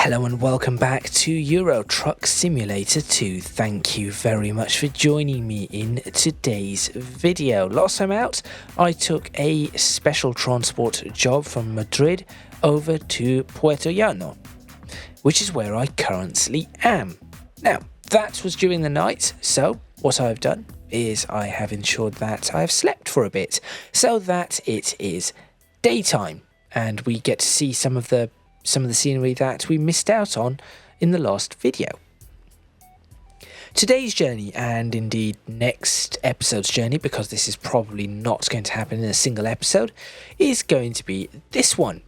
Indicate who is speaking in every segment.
Speaker 1: Hello and welcome back to Euro Truck Simulator 2. Thank you very much for joining me in today's video. Last time out, I took a special transport job from Madrid over to Puerto Llano, which is where I currently am. Now, that was during the night, so what I've done is I have ensured that I have slept for a bit so that it is daytime and we get to see some of the scenery that we missed out on in the last video. Today's journey, and indeed next episode's journey, because this is probably not going to happen in a single episode, is going to be this one.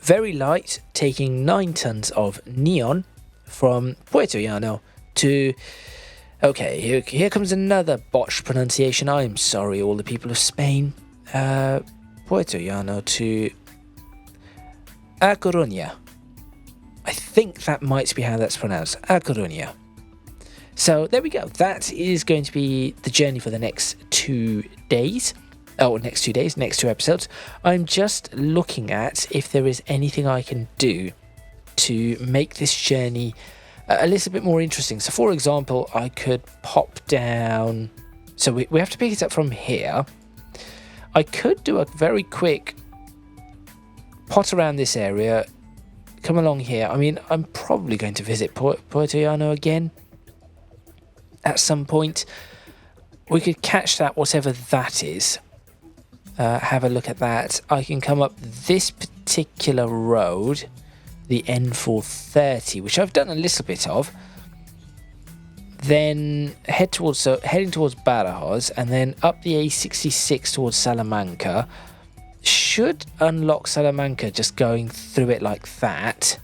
Speaker 1: Very light, taking 9 tons of neon from Puerto Llano to... Okay, here comes another botched pronunciation. I'm sorry, all the people of Spain. Puerto Llano to... A Coruña. I think that might be how that's pronounced. A Coruña. So there we go. That is going to be the journey for the next 2 days. Oh, next 2 days, next 2 episodes. I'm just looking at if there is anything I can do to make this journey a little bit more interesting. So for example, I could pop down. So we have to pick it up from here. I could do a very quick pot around this area, come along here. I mean, I'm probably going to visit Puerto Llano again at some point. We could catch that, whatever that is. Have a look at that. I can come up this particular road, the N430, which I've done a little bit of. Then heading towards Badajoz, and then up the A66 towards Salamanca. Should unlock Salamanca just going through it like that,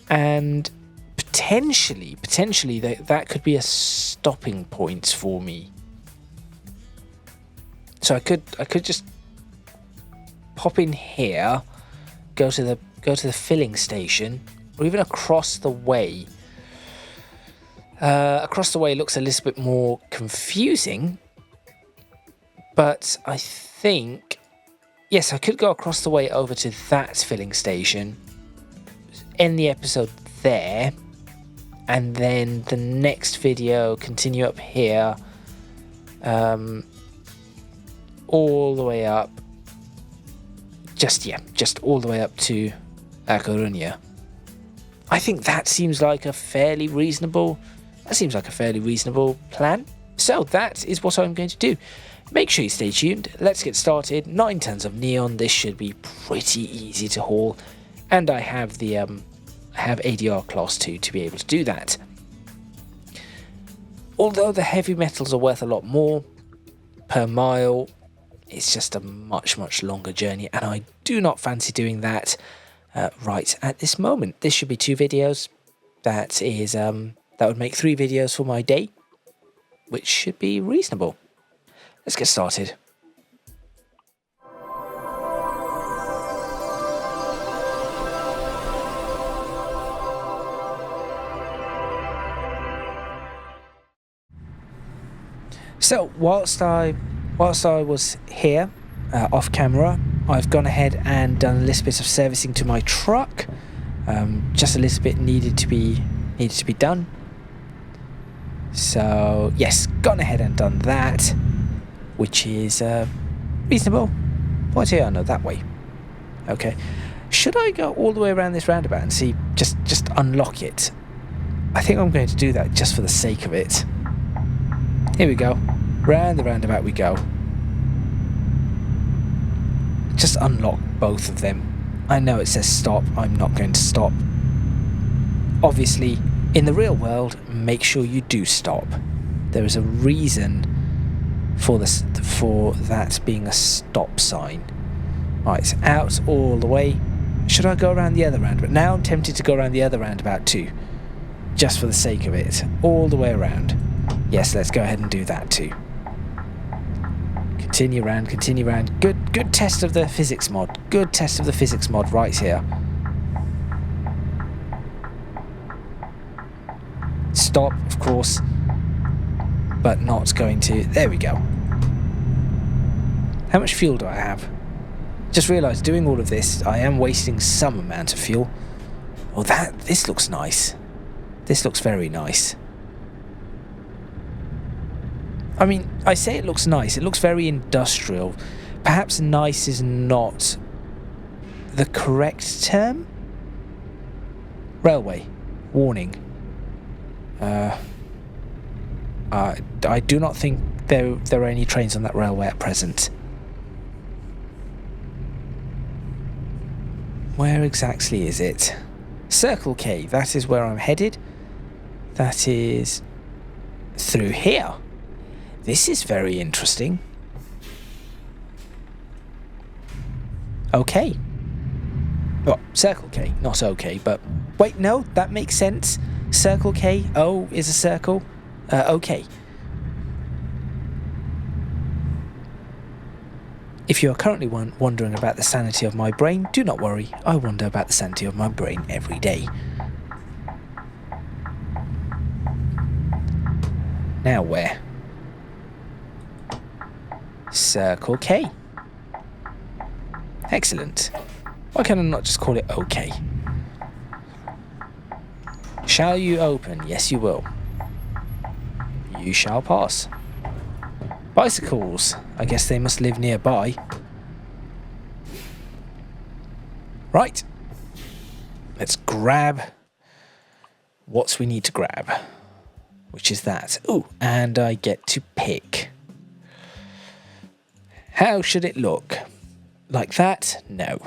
Speaker 1: and potentially that could be a stopping point for me. So I could just pop in here, go to the filling station, or even across the way. Across the way looks a little bit more confusing, but I think, yes, I could go across the way over to that filling station, end the episode there, and then the next video continue up here, all the way up, just all the way up to A Coruña. I think that seems like a fairly reasonable plan. So that is what I'm going to do. Make sure you stay tuned. Let's get started. 9 tons of neon. This should be pretty easy to haul, and I have the ADR class 2 to be able to do that. Although the heavy metals are worth a lot more per mile, it's just a much longer journey, and I do not fancy doing that right at this moment. This should be 2 videos. That would make 3 videos for my day, which should be reasonable. Let's get started. So whilst I was here off camera, I've gone ahead and done a little bit of servicing to my truck. Just a little bit needed to be done. So yes, gone ahead and done that, which is reasonable. Puerto Llano, that way. Okay. Should I go all the way around this roundabout and see, just unlock it? I think I'm going to do that just for the sake of it. Here we go. Round the roundabout we go. Just unlock both of them. I know it says stop. I'm not going to stop. Obviously, in the real world, make sure you do stop. There is a reason for that being a stop sign. Right, out all the way. Should I go around the other roundabout? Now I'm tempted to go around the other roundabout too, just for the sake of it. All the way around. Yes, let's go ahead and do that too. Continue round. Good test of the physics mod. Good test of the physics mod right here. Stop, of course, but not going to... There we go. How much fuel do I have? Just realised doing all of this, I am wasting some amount of fuel. Oh, this looks nice. This looks very nice. I mean, I say it looks nice. It looks very industrial. Perhaps nice is not the correct term? Railway. Warning. I do not think there are any trains on that railway at present. Where exactly is it? Circle K, that is where I'm headed. That is through here. This is very interesting. Okay. Well, Circle K, not okay, but wait, no, that makes sense. Circle K, O is a circle. Okay. If you are currently wondering about the sanity of my brain, do not worry. I wonder about the sanity of my brain every day. Now where? Circle K. Excellent. Why can I not just call it OK? Shall you open? Yes, you will. You shall pass. Bicycles. I guess they must live nearby. Right. Let's grab what we need to grab. Which is that. Ooh, and I get to pick. How should it look? Like that? No.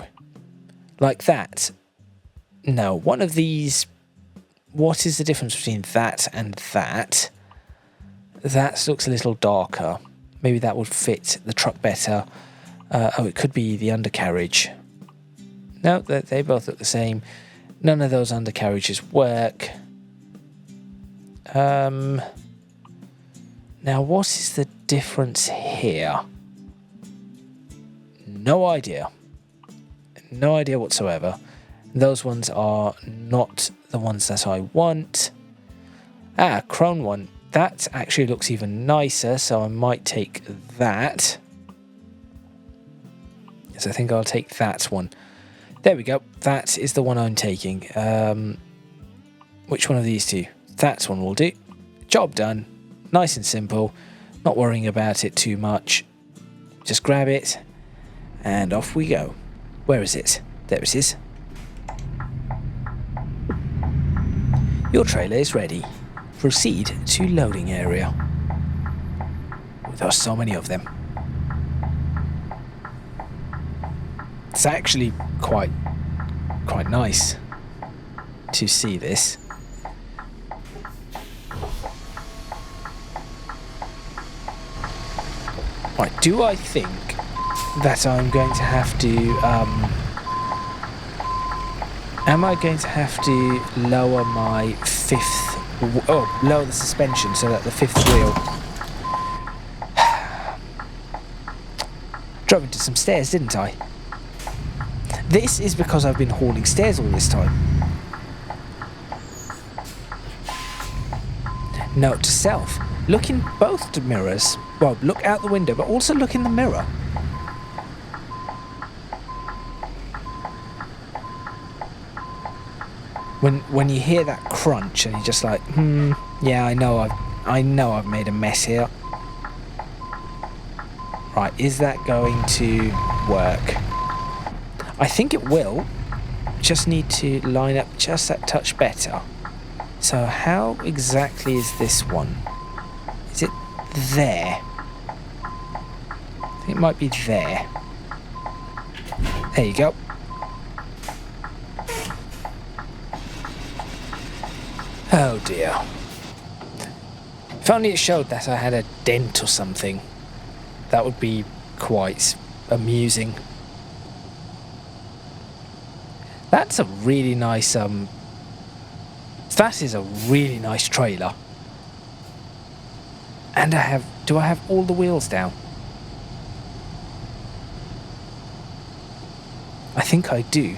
Speaker 1: Like that? No. One of these... What is the difference between that and that? That looks a little darker. Maybe that would fit the truck better. Oh, it could be the undercarriage. No, they both look the same. None of those undercarriages work. Now, what is the difference here? No idea. No idea whatsoever. Those ones are not the ones that I want. Ah, Chrome one. That actually looks even nicer, so I might take that. Yes, I think I'll take that one. There we go. That is the one I'm taking. Which one of these two? That one will do. Job done. Nice and simple. Not worrying about it too much. Just grab it, and off we go. Where is it? There it is. Your trailer is ready. Proceed to loading area. There are so many of them. It's actually quite nice to see this. Right, do I think that I'm going to have to am I going to have to lower my lower the suspension so that the fifth wheel... Drove into some stairs, didn't I? This is because I've been hauling stairs all this time. Note to self. Look in both the mirrors. Well, look out the window, but also look in the mirror. When you hear that crunch and you're just like, yeah, I know I've made a mess here. Right, is that going to work? I think it will. Just need to line up just that touch better. So how exactly is this one? Is it there? I think it might be there. There you go. Oh dear. If only it showed that I had a dent or something. That would be quite amusing. That's a really nice, that is a really nice trailer. And do I have all the wheels down? I think I do.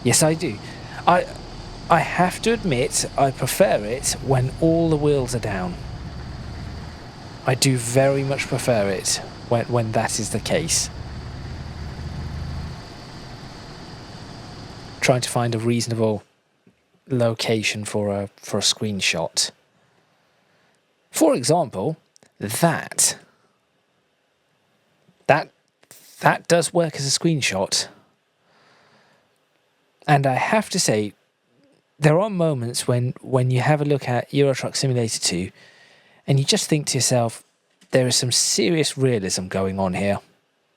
Speaker 1: Yes, I do. I have to admit, I prefer it when all the wheels are down. I do very much prefer it when that is the case. Trying to find a reasonable location for a screenshot. For example, that does work as a screenshot. And I have to say, there are moments when you have a look at Euro Truck Simulator 2 and you just think to yourself, there is some serious realism going on here.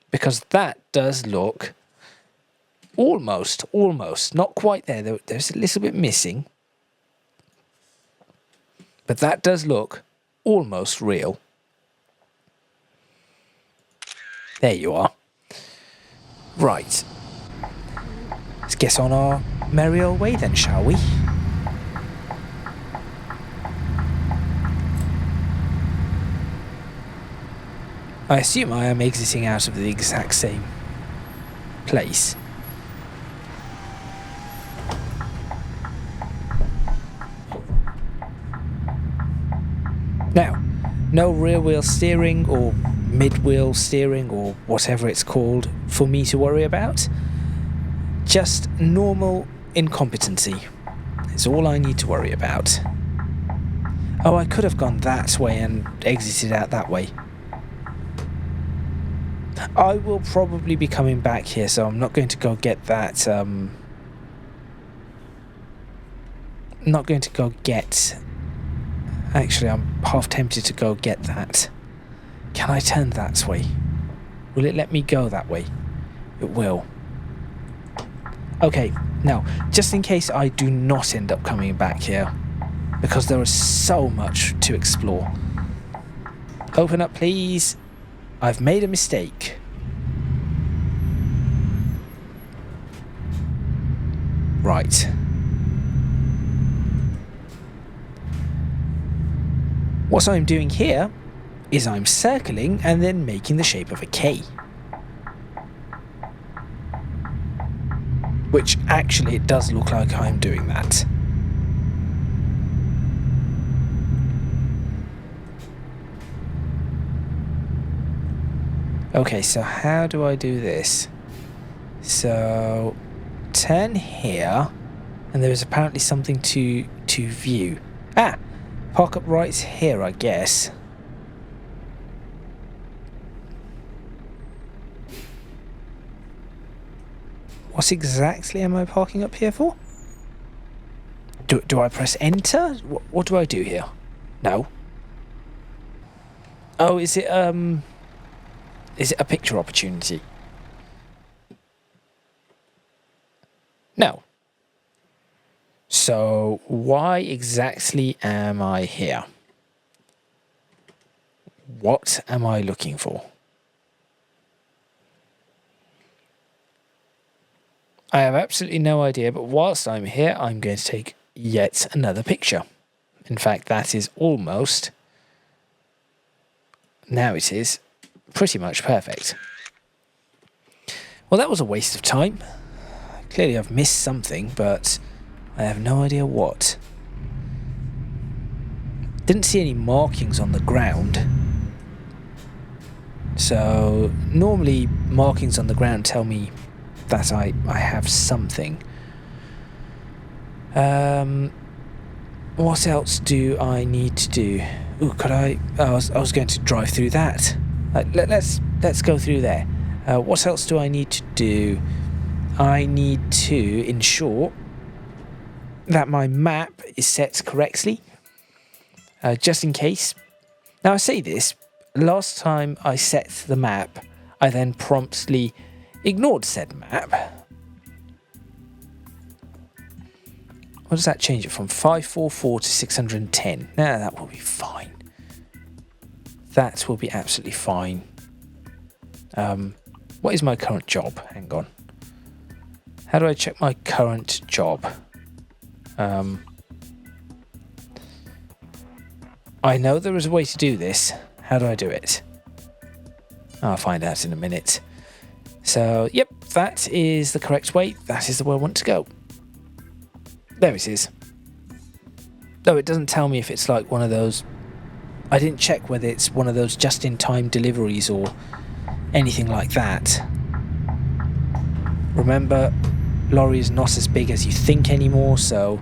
Speaker 1: Because that does look almost, not quite there. There's a little bit missing. But that does look almost real. There you are. Right. Let's get on our merry old way then, shall we? I assume I am exiting out of the exact same place. Now, no rear wheel steering or mid-wheel steering or whatever it's called for me to worry about. Just normal incompetency is all I need to worry about. Oh, I could have gone that way and exited out that way. I will probably be coming back here, so I'm not going to go get that, not going to go get... Actually, I'm half tempted to go get that. Can I turn that way? Will it let me go that way? It will. Okay, now, just in case I do not end up coming back here, because there is so much to explore. Open up, please. I've made a mistake. Right. What I'm doing here is I'm circling and then making the shape of a K. Which actually it does look like I'm doing that. Okay, so how do I do this? So turn here, and there is apparently something to view. Ah! Park up right here, I guess. What exactly am I parking up here for? Do I press enter? What do I do here? No. Oh, is it a picture opportunity? No. So, why exactly am I here? What am I looking for? I have absolutely no idea, but whilst I'm here, I'm going to take yet another picture. In fact, that is almost... Now it is pretty much perfect. Well, that was a waste of time. Clearly I've missed something, but I have no idea what. Didn't see any markings on the ground. So, normally markings on the ground tell me that I have something. What else do I need to do? Ooh, could I... I was going to drive through that. Let's go through there. What else do I need to do? I need to ensure that my map is set correctly, just in case. Now I say this, last time I set the map, I then promptly ignored said map. What does that change it from? 544 to 610. Nah, that will be fine. That will be absolutely fine. What is my current job? Hang on. How do I check my current job? I know there is a way to do this. How do I do it? I'll find out in a minute. So, yep, that is the correct way. That is the way I want to go. There it is. Though it doesn't tell me if it's like one of those I didn't check whether it's one of those just-in-time deliveries or anything like that. Remember, lorry is not as big as you think anymore, so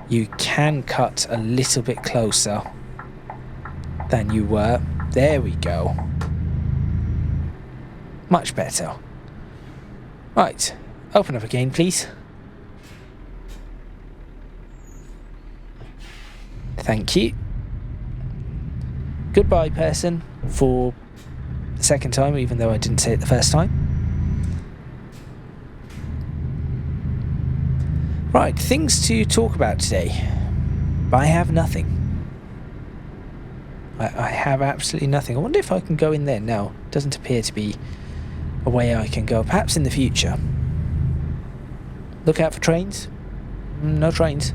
Speaker 1: you can cut a little bit closer than you were. There we go. Much better. Right, open up again, please. Thank you. Goodbye, person, for the second time, even though I didn't say it the first time. Right, things to talk about today. I have nothing. I have absolutely nothing. I wonder if I can go in there. No, doesn't appear to be a way I can go. Perhaps in the future. Look out for trains. No trains.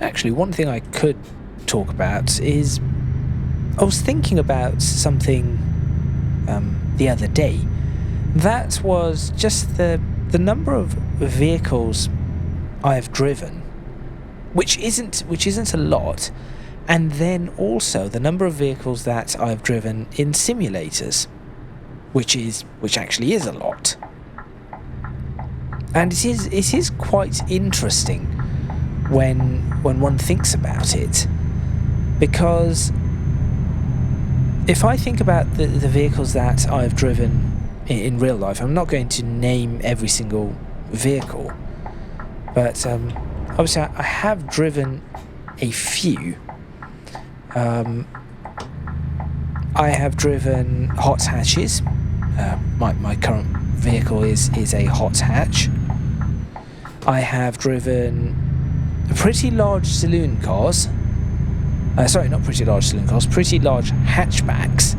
Speaker 1: Actually, one thing I could talk about is I was thinking about something the other day. That was just the number of vehicles I've driven, which isn't a lot, and then also the number of vehicles that I've driven in simulators, which actually is a lot. And it is quite interesting when one thinks about it, because if I think about the vehicles that I've driven in real life, I'm not going to name every single vehicle, but obviously I have driven a few. I have driven hot hatches. My current vehicle is a hot hatch. I have driven pretty large saloon cars. Sorry, not pretty large saloon cars, pretty large hatchbacks.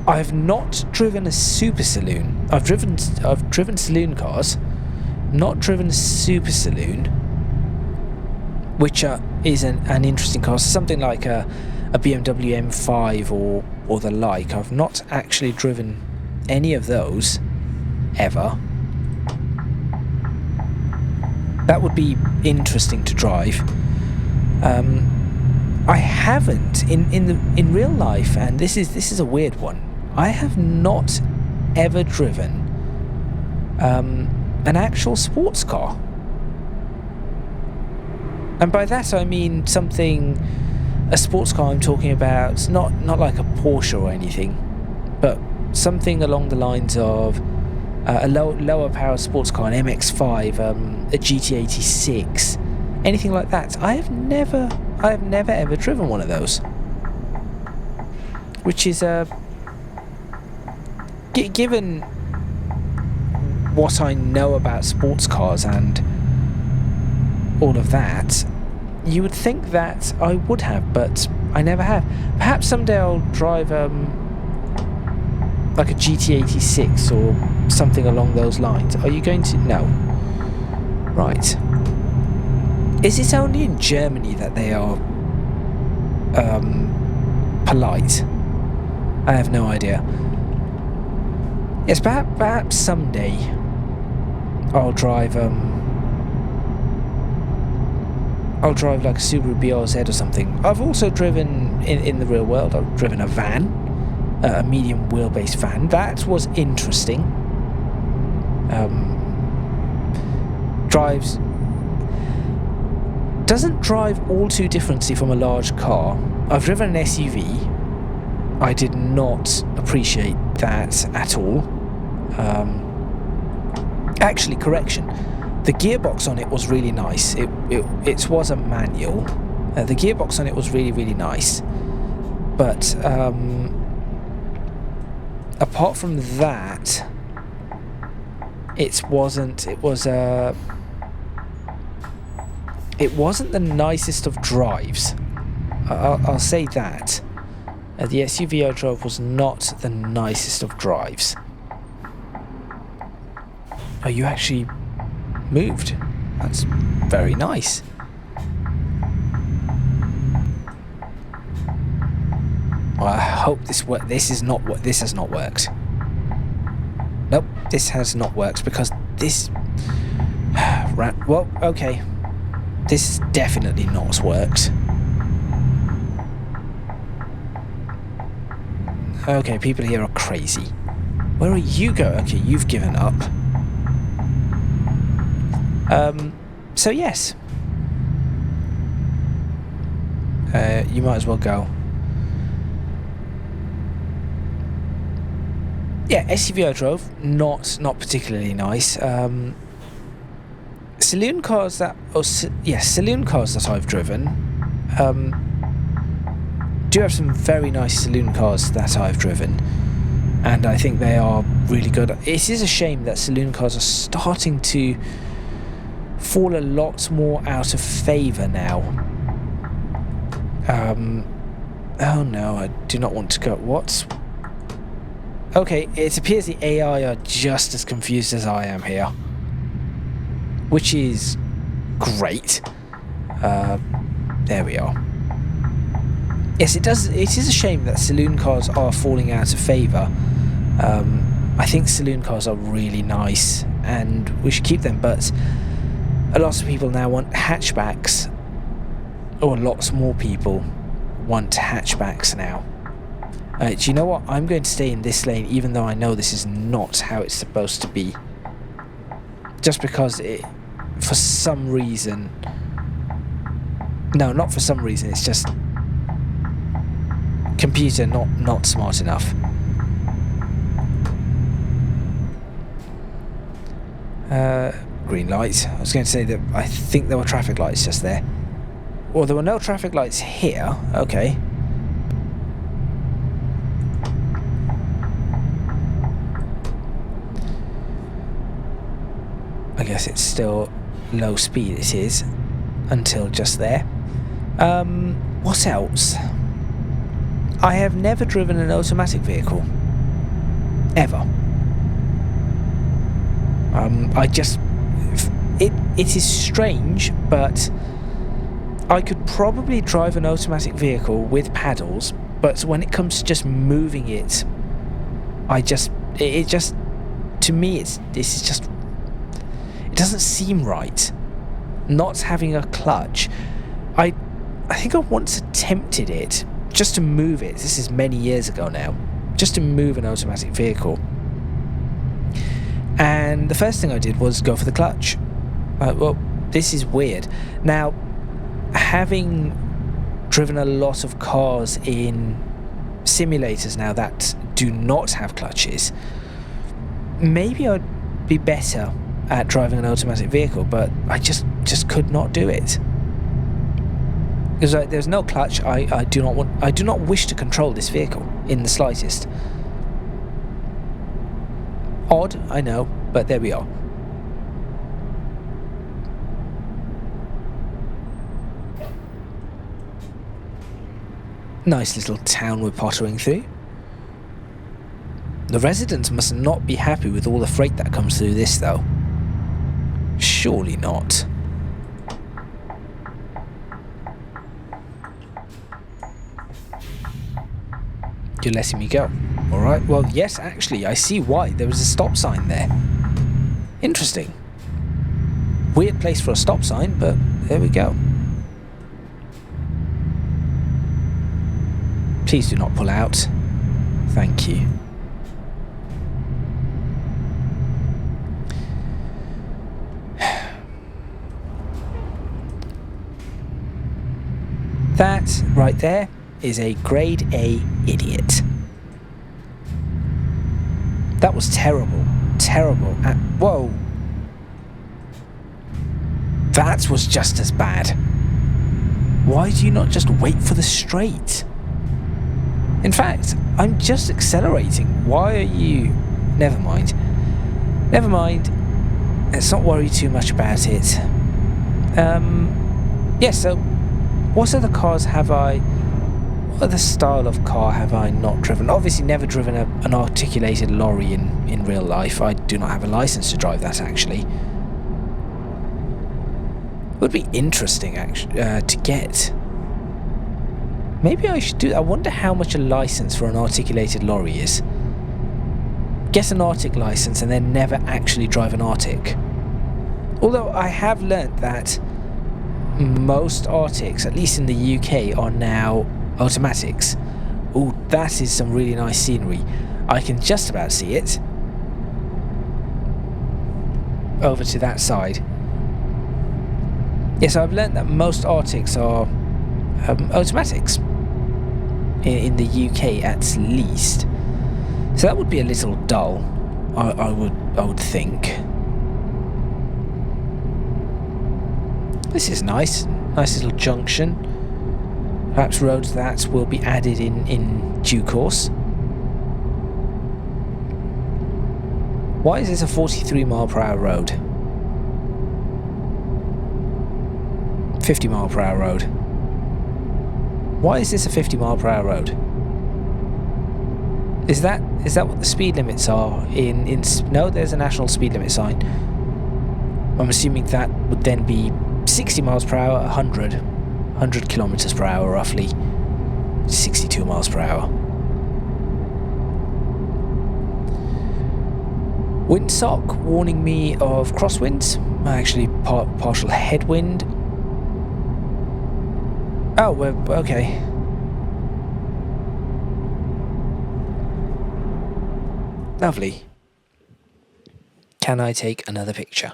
Speaker 1: I've not driven a super saloon. I've driven saloon cars, not driven a super saloon, which is an interesting car. Something like a BMW M5 or the like. I've not actually driven any of those ever. That would be interesting to drive. I haven't in real life, and this is a weird one. I have not ever driven an actual sports car, and by that I mean a sports car. I'm talking about not like a Porsche or anything, but something along the lines of a lower power sports car, an MX-5, a GT86, anything like that. I have never ever driven one of those, which is given what I know about sports cars and all of that, you would think that I would have, but I never have. Perhaps someday I'll drive like a GT86 or something along those lines. Are you going to? No. Right. Is it only in Germany that they are polite? I have no idea. Yes, perhaps someday I'll drive like a Subaru BRZ or something. I've also driven in the real world. I've driven a van, a medium wheelbase van. That was interesting. Doesn't drive all too differently from a large car. I've driven an SUV. I did not appreciate that at all. Actually, correction. The gearbox on it was really nice. It was a manual. The gearbox on it was really, really nice. But apart from that, it wasn't the nicest of drives. I'll say that. The SUV I drove was not the nicest of drives. Oh, you actually moved. That's very nice. Well, I hope this has not worked. Nope, this has not worked, because this Well, okay. This is definitely not worked. Okay, people here are crazy. Where are you going? Okay, you've given up. So yes. You might as well go. Yeah, SUV I drove, not particularly nice. Saloon cars that... saloon cars that I've driven do have some very nice saloon cars that I've driven, and I think they are really good. It is a shame that saloon cars are starting to fall a lot more out of favour now. Oh no, I do not want to go... What? Okay, it appears the AI are just as confused as I am here, which is great. There we are. Yes, it does. It is a shame that saloon cars are falling out of favour. I think saloon cars are really nice, and we should keep them. But a lot of people now want hatchbacks, or lots more people want hatchbacks now. Do you know what? I'm going to stay in this lane, even though I know this is not how it's supposed to be. Just because it, for some reason... No, not for some reason, it's just... Computer not smart enough. Green light. I was going to say that I think there were traffic lights just there. Well, there were no traffic lights here. Okay. I guess it's still low speed, it is, until just there. What else? I have never driven an automatic vehicle. Ever. It is strange, but I could probably drive an automatic vehicle with paddles, but when it comes to just moving it, to me, this is just... It doesn't seem right. Not having a clutch. I think I once attempted it, just to move it. This is many years ago now. Just to move an automatic vehicle. And the first thing I did was go for the clutch. Well, this is weird. Now, having driven a lot of cars in simulators now that do not have clutches, maybe I'd be better at driving an automatic vehicle, but I just could not do it. Because there's no clutch. I do not wish to control this vehicle in the slightest. Odd, I know, but there we are. Nice little town we're pottering through. The residents must not be happy with all the freight that comes through this, though. Surely not. You're letting me go. Alright, well, yes, actually, I see why. There was a stop sign there. Interesting. Weird place for a stop sign, but there we go. Please do not pull out. Thank you. That right there is a grade A idiot. That was terrible. Terrible. Whoa. That was just as bad. Why do you not just wait for the straight? In fact, I'm just accelerating. Why are you... Never mind. Never mind. Let's not worry too much about it. Yeah, so... What other cars have I... What other style of car have I not driven? Obviously never driven an articulated lorry in real life. I do not have a license to drive that, actually. Would be interesting, actually, to get. Maybe I should do that. I wonder how much a license for an articulated lorry is. Get an Arctic license and then never actually drive an Arctic. Although I have learnt that most Arctics, at least in the UK, are now automatics. Oh, that is some really nice scenery. I can just about see it. Over to that side. Yes, I've learnt that most Arctics are automatics. In the UK at least. So that would be a little dull, I would think. This is nice. Nice little junction. Perhaps roads that will be added in due course. Why is this a 43 mile per hour road? 50 mile per hour road. Why is this a 50 mile per hour road? Is that what the speed limits are in no, there's a national speed limit sign. I'm assuming that would then be 60 miles per hour, 100 kilometers per hour roughly. 62 miles per hour. Windsock warning me of crosswinds. Actually, partial headwind. Oh, we're okay. Lovely. Can I take another picture?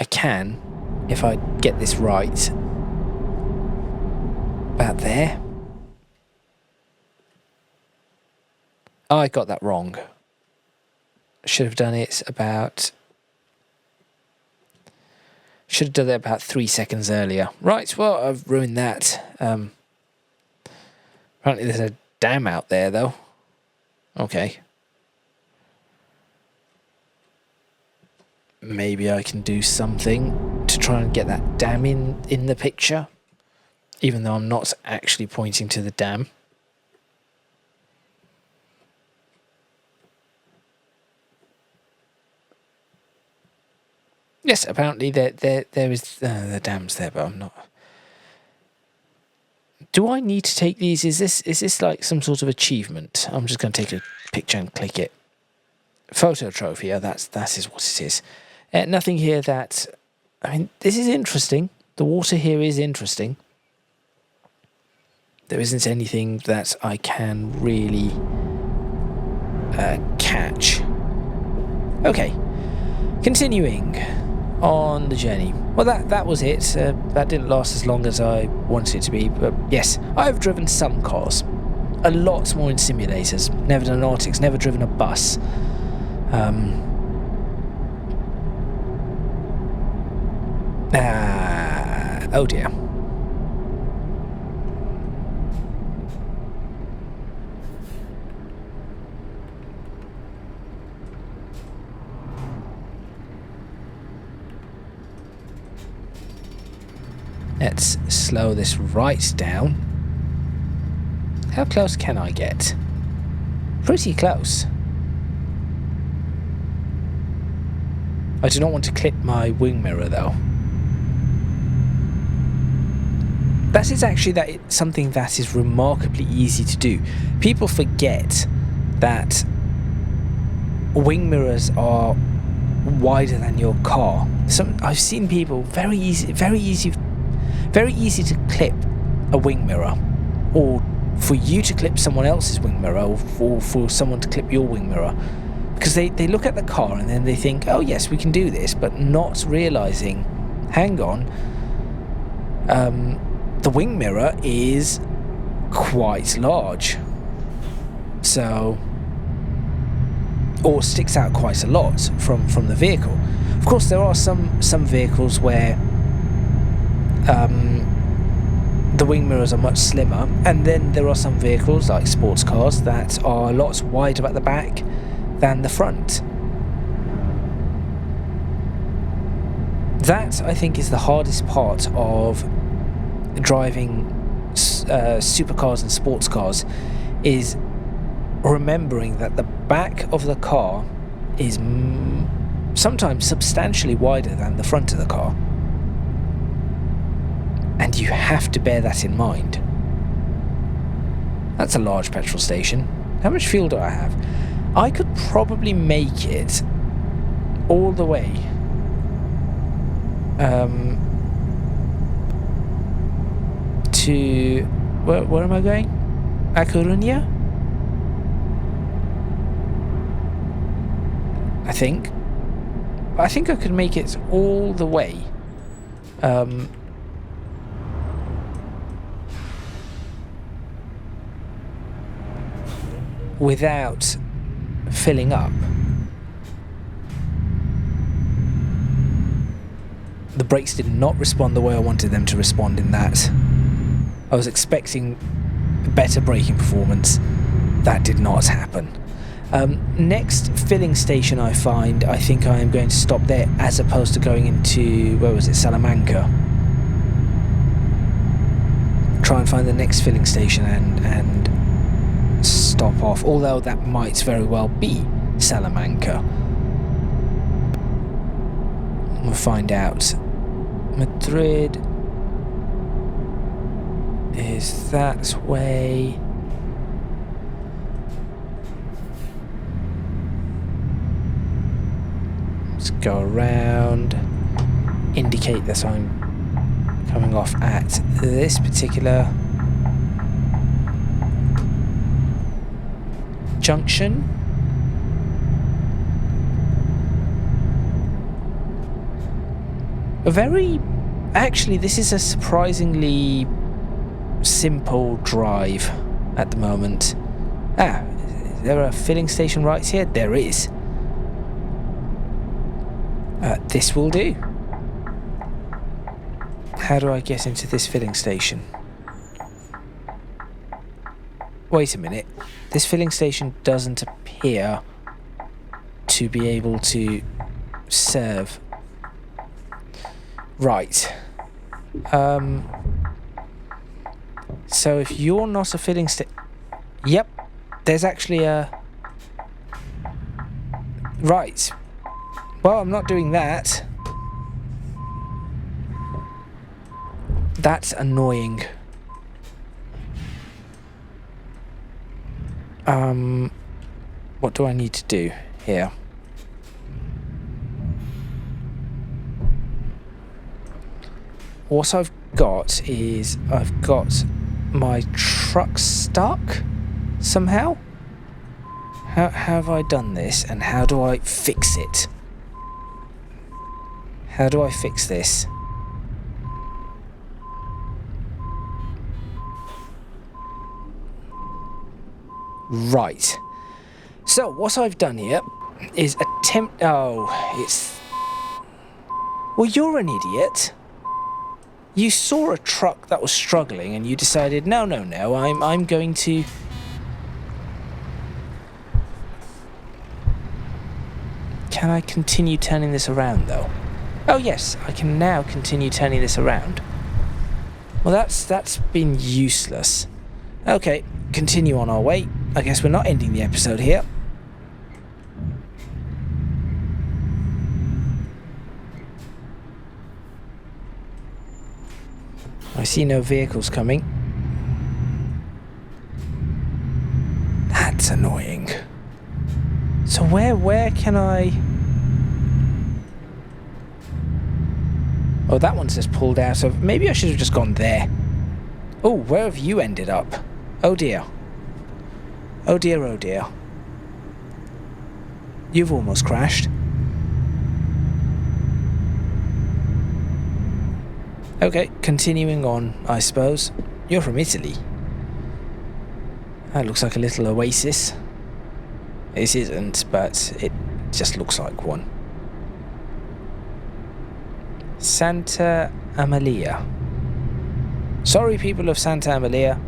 Speaker 1: I can, if I get this right. About there. Oh, I got that wrong. Should have done it about 3 seconds earlier. Right, well, I've ruined that. Apparently there's a dam out there, though. Okay. Maybe I can do something to try and get that dam in the picture, even though I'm not actually pointing to the dam. Yes, apparently there is the dam's there, but I'm not. Do I need to take these? Is this like some sort of achievement? I'm just going to take a picture and click it. Photo trophy. Yeah, that is what it is. Nothing here that. I mean, this is interesting. The water here is interesting. There isn't anything that I can really catch. Okay, continuing on the journey. Well, that was it. That didn't last as long as I wanted it to be, but yes, I've driven some cars. A lot more in simulators. Never done Arctics, never driven a bus. Oh dear. Let's slow this right down. How close can I get? Pretty close. I do not want to clip my wing mirror though. That is actually something that is remarkably easy to do. People forget that wing mirrors are wider than your car. I've seen people very easy to clip a wing mirror, or for you to clip someone else's wing mirror, or for someone to clip your wing mirror, because they look at the car and then they think, oh yes, we can do this, but not realizing, hang on, the wing mirror is quite large, or sticks out quite a lot from the vehicle. Of course, there are some vehicles where the wing mirrors are much slimmer, and then there are some vehicles like sports cars that are lots wider at the back than the front. That, I think, is the hardest part of driving supercars and sports cars, is remembering that the back of the car is sometimes substantially wider than the front of the car. And you have to bear that in mind. That's a large petrol station. How much fuel do I have? I could probably make it all the way. To... Where am I going? A Coruña? I think I could make it all the way. Without filling up. The brakes did not respond the way I wanted them to respond in that. I was expecting better braking performance. That did not happen. Next filling station I find, I think I am going to stop there as opposed to going into, where was it, Salamanca. Try and find the next filling station and stop off, although that might very well be Salamanca. We'll find out. Madrid is that way. Let's go around, indicate that I'm coming off at this particular junction. Actually, this is a surprisingly simple drive at the moment. Is there a filling station right here? There is. This will do. How do I get into this filling station? Wait a minute. This filling station doesn't appear to be able to serve. Right. So if you're not a filling station... Yep. There's actually a... Right. Well, I'm not doing that. That's annoying. What do I need to do here? What I've got is I've got my truck stuck somehow. How have I done this, and how do I fix it? How do I fix this? Right. So what I've done here is attempt... Oh, it's... Well, you're an idiot. You saw a truck that was struggling and you decided, no, I'm going to... Can I continue turning this around, though? Oh, yes, I can now continue turning this around. Well, that's been useless. Okay, continue on our way. I guess we're not ending the episode here. I see no vehicles coming. That's annoying. So where can I... Oh, that one's just pulled out of... Maybe I should have just gone there. Oh, where have you ended up? Oh dear. Oh dear, oh dear. You've almost crashed. Okay, continuing on, I suppose. You're from Italy. That looks like a little oasis. It isn't, but it just looks like one. Santa Amalia. Sorry, people of Santa Amalia.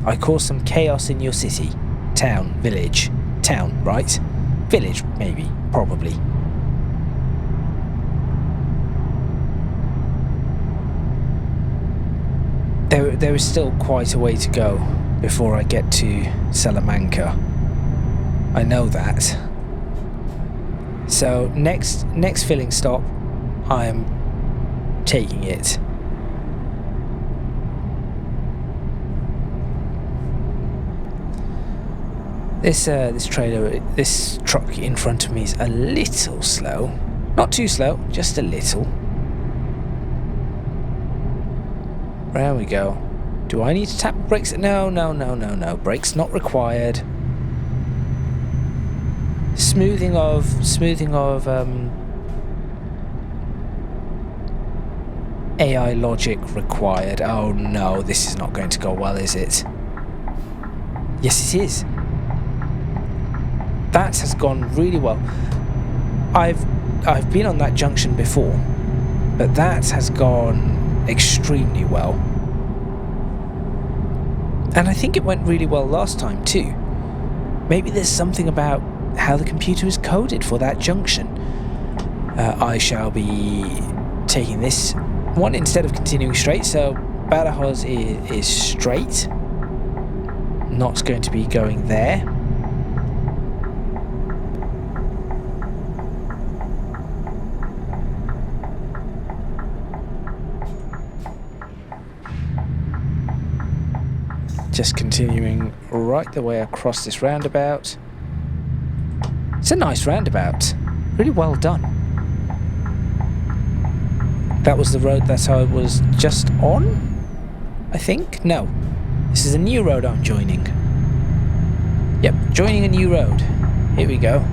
Speaker 1: I caused some chaos in your city. Town, village. Town, right? Village, maybe, probably. There is still quite a way to go before I get to Salamanca. I know that. So next filling stop, I am taking it. This truck in front of me is a little slow. Not too slow, just a little. There we go. Do I need to tap brakes? No. Brakes not required. Smoothing of AI logic required. Oh no, this is not going to go well, is it? Yes, it is. That has gone really well. I've been on that junction before, but that has gone extremely well. And I think it went really well last time too. Maybe there's something about how the computer is coded for that junction. I shall be taking this one instead of continuing straight. So Badajoz is straight. Not going to be going there. Just continuing right the way across this roundabout. It's a nice roundabout. Really well done. That was the road that I was just on, I think? No. This is a new road I'm joining. Yep, joining a new road. Here we go.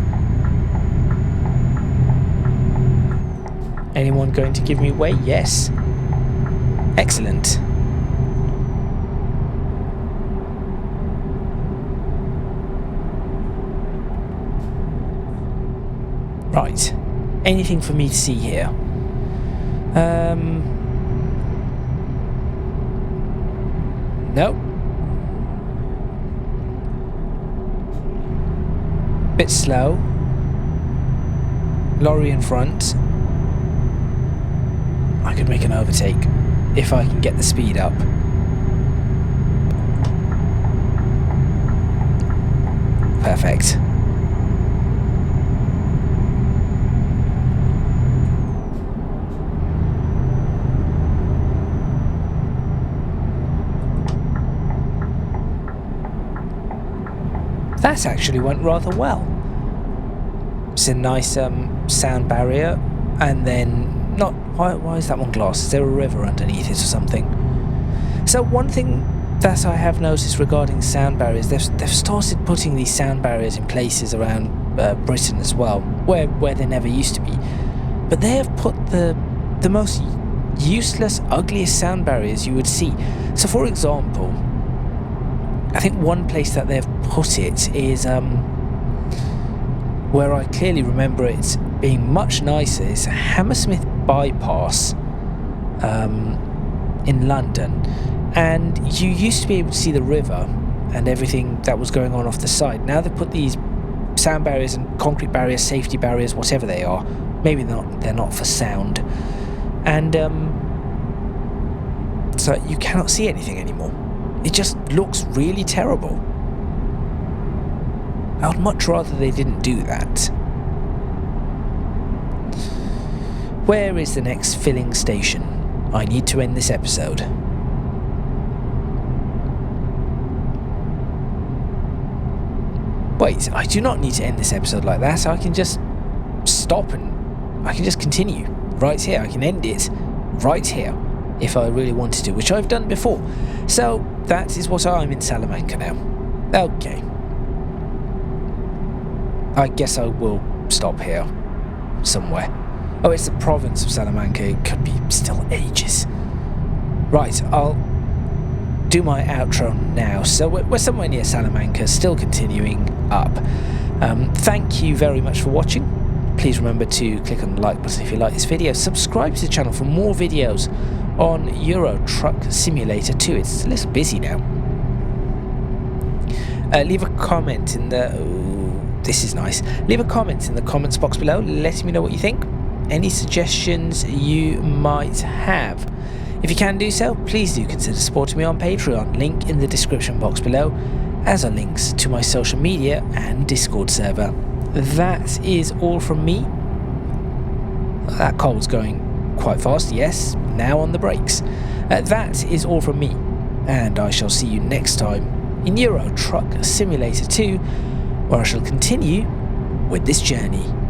Speaker 1: Anyone going to give me way? Yes. Excellent. Right. Anything for me to see here? Nope. Bit slow. Lorry in front. I could make an overtake if I can get the speed up. Perfect. That actually went rather well. It's a nice sound barrier, and then not. Why is that one glass? Is there a river underneath it or something? So one thing that I have noticed regarding sound barriers, they've started putting these sound barriers in places around Britain as well, where they never used to be. But they have put the most useless, ugliest sound barriers you would see. So, for example, I think one place that they've put it is where I clearly remember it being much nicer is Hammersmith Bypass in London, and you used to be able to see the river and everything that was going on off the side. Now they've put these sound barriers and concrete barriers, safety barriers, whatever they are. Maybe they're not for sound, and so you cannot see anything anymore. It just looks really terrible. I would much rather they didn't do that. Where is the next filling station? I need to end this episode. Wait, I do not need to end this episode like that. I can just stop and I can just continue right here. I can end it right here if I really wanted to, which I've done before. So that is what I'm in Salamanca now. Okay. I guess I will stop here somewhere. Oh, it's the province of Salamanca. It could be still ages. Right, I'll do my outro now. So we're somewhere near Salamanca, still continuing up. Thank you very much for watching. Please remember to click on the like button if you like this video. Subscribe to the channel for more videos on Euro Truck Simulator 2. It's a little busy now. Leave a comment in the... this is nice. Leave a comment in the comments box below, letting me know what you think. Any suggestions you might have. If you can do so, please do consider supporting me on Patreon. Link in the description box below, as are links to my social media and Discord server. That is all from me. That car was going quite fast, yes, now on the brakes. That is all from me, and I shall see you next time in Euro Truck Simulator 2 where I shall continue with this journey.